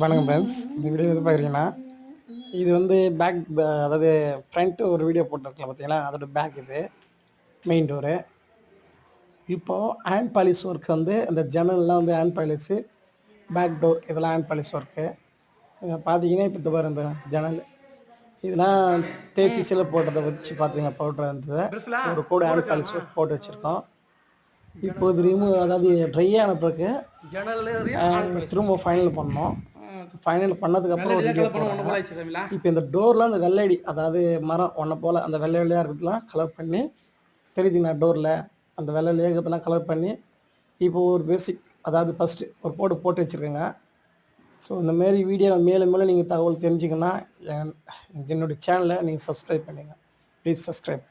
வணக்கம் ஃப்ரெண்ட்ஸ். இந்த வீடியோ எது பார்க்குறீங்கன்னா, இது வந்து அதாவது ஃப்ரண்ட் ஒரு வீடியோ போட்டிருக்கலாம் பார்த்தீங்களா, அதோட பேக் இது மெயின் டோரு. இப்போது ஹேண்ட் பாலிஷ் ஒர்க் வந்து அந்த ஜன்னல்லாம் வந்து ஹேண்ட் பாலிஷு, பேக் டோர் இதெல்லாம் ஹேண்ட் பாலிஷ் ஒர்க்கு. பார்த்தீங்கன்னா, இப்போ இந்த பாரு இந்த ஜன்னல் இதெல்லாம் தேய்ச்சி சீலை போட்டதை வச்சு பார்த்தீங்கன்னா பவுட்ரு இருந்தது. ஒரு கோடு ஹேண்ட் பாலிஷ் ஒர்க் போட்டு வச்சுருக்கோம். இப்போ இது அதாவது ட்ரை ஆன பிறகு திரும்ப ஃபைனல் பண்ணோம். ஃபைனல் பண்ணதுக்கப்புறம் ஒரு வீடியோ போடுறேன். இப்போ இந்த டோரில் அந்த வெள்ளையடி அதாவது மரம் ஒன்றை போல் அந்த வெள்ளை வெள்ளையாக இருக்கிறதுலாம் கலர் பண்ணி தெரியுதுங்களா டோரில் அந்த வெள்ளை வெள்ளையாக இருக்கிறதுலாம் கலர் பண்ணி இப்போது ஒரு பேசிக் அதாவது ஃபஸ்ட்டு ஒரு போட்டு வச்சுருக்கேங்க. ஸோ இந்தமாரி வீடியோ மேலும் மேலும் நீங்கள் தகவல் தெரிஞ்சிங்கன்னா என்னுடைய சேனலை நீங்கள் சப்ஸ்கிரைப் பண்ணுங்கள். Please subscribe.